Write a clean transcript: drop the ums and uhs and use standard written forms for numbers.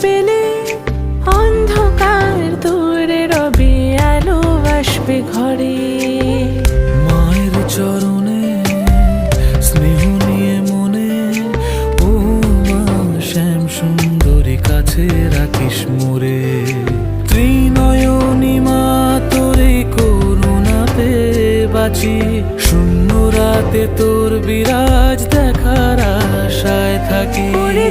পেলে অন্ধকার দূরে রবে, আলো আসবে ঘরে। মায়ের চরণে স্নেহ নিয়ে মনে, ও মা শ্যাম সুন্দরী কাছে রাখিস মোরে। ত্রিনয়নী মা তোরে করুণা পেয়ে বাঁচি, শূন্য রাতে তোর বিরাজ দেখার আশায় থাকি। ওরে